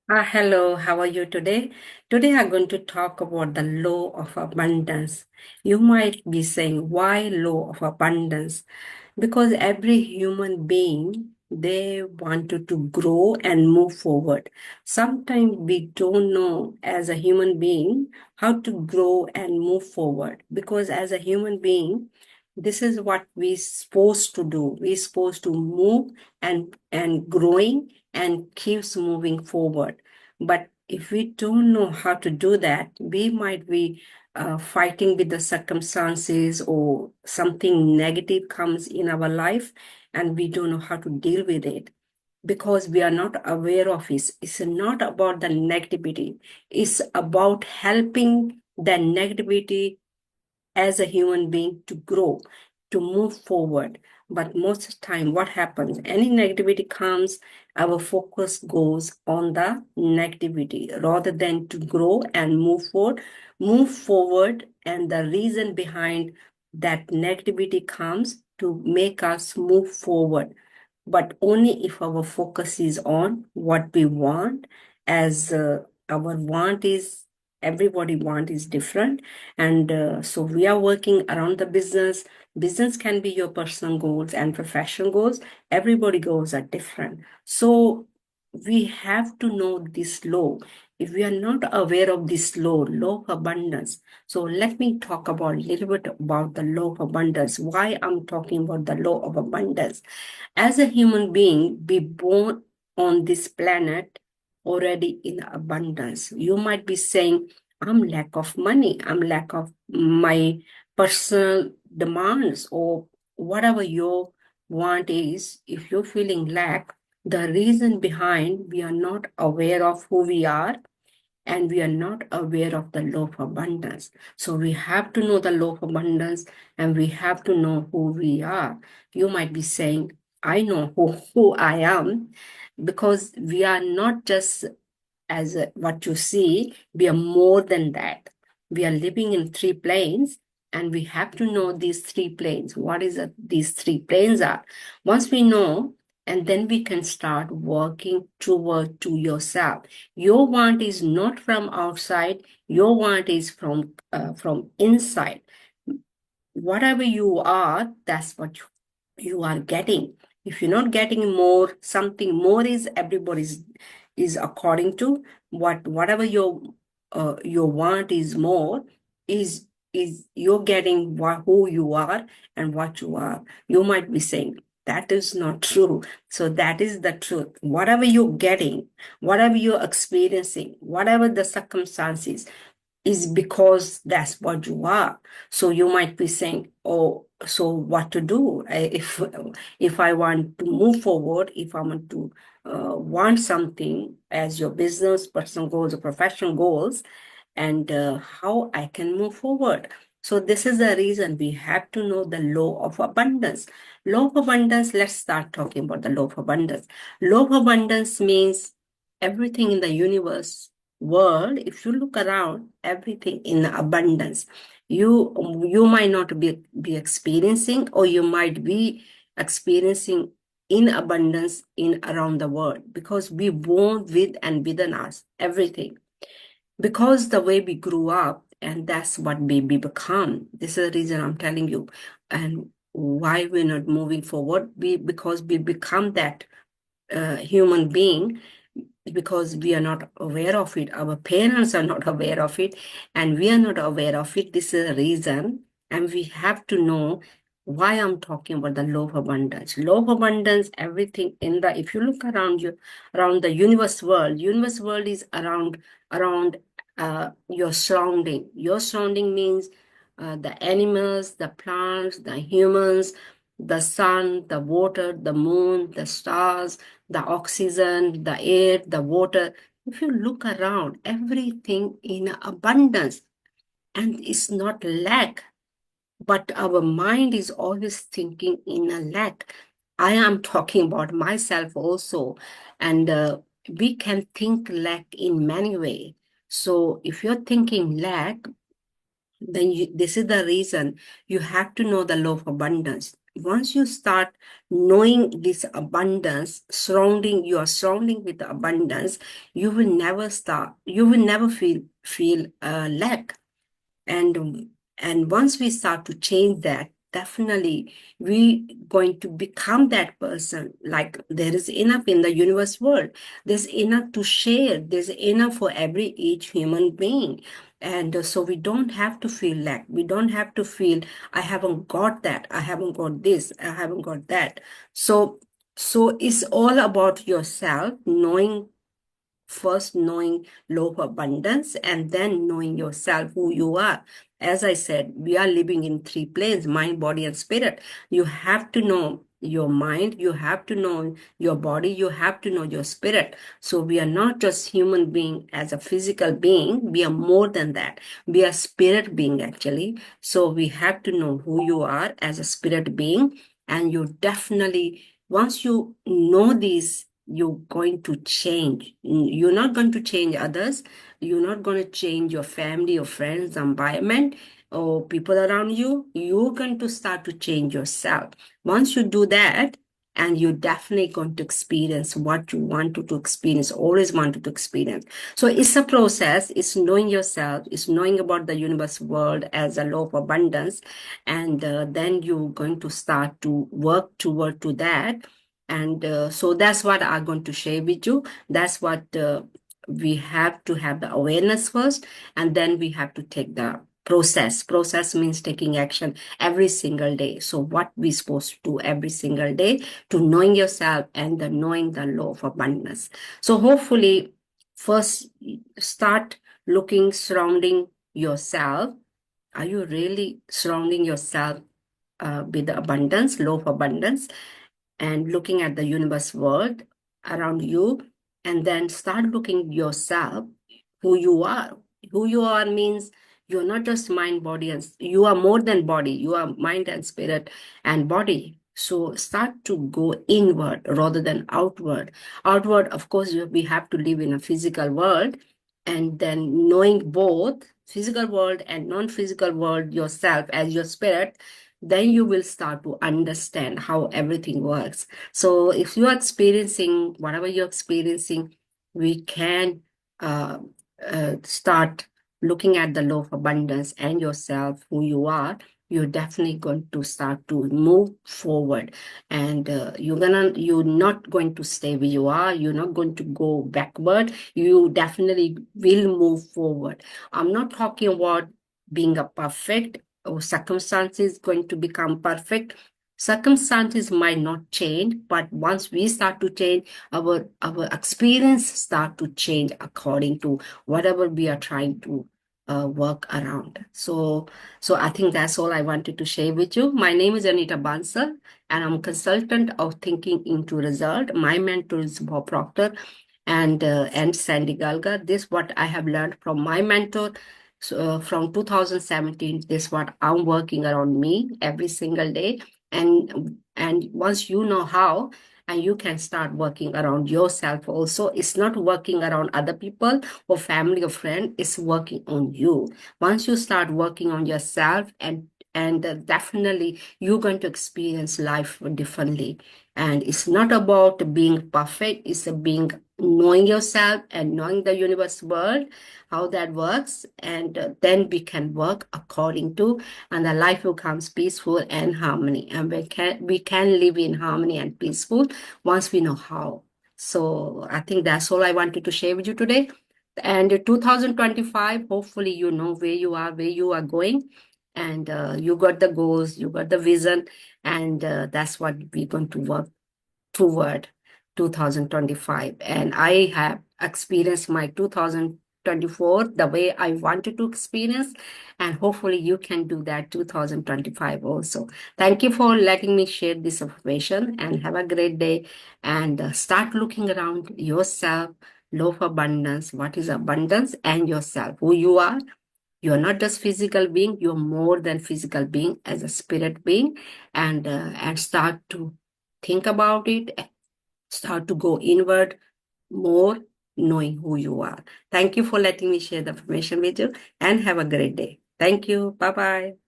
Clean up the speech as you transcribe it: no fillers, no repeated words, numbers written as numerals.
Hello, how are you today? Today I'm going to talk about the law of abundance. You might be saying, why law of abundance? Because every human being, they wanted to grow and move forward. Sometimes we don't know as a human being how to grow and move forward because as a human being, this is what we're supposed to do. We're supposed to move and growing and keeps moving forward. But if we don't know how to do that, we might be fighting with the circumstances or something negative comes in our life and we don't know how to deal with it because we are not aware of it. It's not about the negativity. It's about helping the negativity as a human being to grow, to move forward. But most of the time, what happens? Any negativity comes, our focus goes on the negativity rather than to grow and move forward. Move forward, and the reason behind that negativity comes to make us move forward, but only if our focus is on what we want, as our want is everybody want is different, and so we are working around the business can be your personal goals and professional goals. Everybody goals are different, so we have to know this law. If we are not aware of this law of abundance, so let me talk about a little bit about the law of abundance, why I'm talking about the law of abundance. As a human being, be born on this planet already in abundance. You might be saying, I'm lack of money, I'm lack of my personal demands, or whatever your want is. If you're feeling lack, the reason behind we are not aware of who we are and we are not aware of the law of abundance. So we have to know the law of abundance and we have to know who we are. You might be saying, I know who I am, because we are not just as what you see, we are more than that. We are living in three planes, and we have to know these three planes. What is it these three planes are? Once we know, and then we can start working toward to yourself. Your want is not from outside. Your want is from inside. Whatever you are, that's what you are getting. If you're not getting more, something more is everybody's is according to whatever your want is more is you're getting who you are and what you are. You might be saying that is not true. So that is the truth. Whatever you're getting, whatever you're experiencing, whatever the circumstances, is because that's what you are. So you might be saying, oh, so what to do? If I want to move forward, if I want to want something as your business, personal goals, or professional goals, and how I can move forward. So this is the reason we have to know the law of abundance. Law of abundance, let's start talking about the law of abundance. Law of abundance means everything in the universe world, if you look around, everything in abundance. You might not be experiencing, or you might be experiencing in abundance in around the world, because we born with and within us everything, because the way we grew up, and that's what we become. This is the reason I'm telling you, and why we're not moving forward. Because we become that human being, because we are not aware of it. Our parents are not aware of it, and we are not aware of it. This is the reason, and we have to know why I'm talking about the law of abundance. Law of abundance, everything in the, if you look around you, around the universe world is around your surrounding. Your surrounding means the animals, the plants, the humans, the sun, the water, the moon, the stars, the oxygen, the air, the water. If you look around, everything in abundance, and it's not lack, but our mind is always thinking in a lack. I am talking about myself also, and we can think lack in many ways. So if you're thinking lack, then this is the reason you have to know the law of abundance. once you start knowing this abundance, you are surrounding with abundance, you will never feel lack. And once we start to change that, definitely we going to become that person. Like, there is enough in the universe world, there's enough to share, there's enough for every each human being. And so we don't have to feel lack, we don't have to feel I haven't got that, I haven't got this, I haven't got that. So it's all about yourself, knowing, first knowing law of abundance, and then knowing yourself, who you are. As I said, we are living in three planes: mind, body, and spirit. You have to know your mind, you have to know your body, you have to know your spirit. So we are not just human being as a physical being, we are more than that. We are spirit being, actually. So we have to know who you are as a spirit being. And you definitely, once you know this, you're going to change. You're not going to change others. You're not going to change your family or friends, environment, or people around you. You're going to start to change yourself. Once you do that, and you're definitely going to experience what you wanted to experience, always wanted to experience. So it's a process. It's knowing yourself. It's knowing about the universe world as a law of abundance. And then you're going to start to work toward to that. And so that's what I'm going to share with you. That's what we have to have the awareness first, and then we have to take the process. Process means taking action every single day. So what we supposed to do every single day to knowing yourself and the knowing the law of abundance. So hopefully, first start looking, surrounding yourself. Are you really surrounding yourself with the abundance, law of abundance? And looking at the universe world around you, and then start looking yourself, who you are. Who you are means you're not just mind, body, and you are more than body. You are mind and spirit and body. So start to go inward rather than outward. Outward, of course, we have to live in a physical world, and then knowing both physical world and non-physical world yourself as your spirit, then you will start to understand how everything works. So if you are experiencing whatever you're experiencing, we can uh, start looking at the law of abundance and yourself, who you are. You're definitely going to start to move forward, and you're not going to stay where you are. You're not going to go backward. You definitely will move forward. I'm not talking about being a perfect or circumstances going to become perfect. Circumstances might not change, but once we start to change, our experience start to change according to whatever we are trying to work around. So I think that's all I wanted to share with you. My name is Anita Bansal, and I'm a consultant of Thinking into Result. My mentor is Bob Proctor and Sandy Galga. This what I have learned from my mentor. So from 2017, this what I'm working around me every single day. And once you know how, and you can start working around yourself also. It's not working around other people or family or friend, it's working on you. Once you start working on yourself, and definitely you're going to experience life differently. And it's not about being perfect, it's a being knowing yourself and knowing the universe world, how that works, and then we can work according to, and the life becomes peaceful and harmony, and we can live in harmony and peaceful once we know how. So I think that's all I wanted to share with you today. And 2025, hopefully you know where you are going, and you got the goals, you got the vision, and that's what we're going to work toward 2025. And I have experienced my 2024 the way I wanted to experience, and hopefully you can do that 2025 also. Thank you for letting me share this information, and have a great day. And start looking around yourself, law of abundance, what is abundance, and yourself, who you are. You're not just physical being, you're more than physical being as a spirit being. And start to think about it, start to go inward more, knowing who you are. Thank you for letting me share the information with you, and have a great day. Thank you. Bye bye.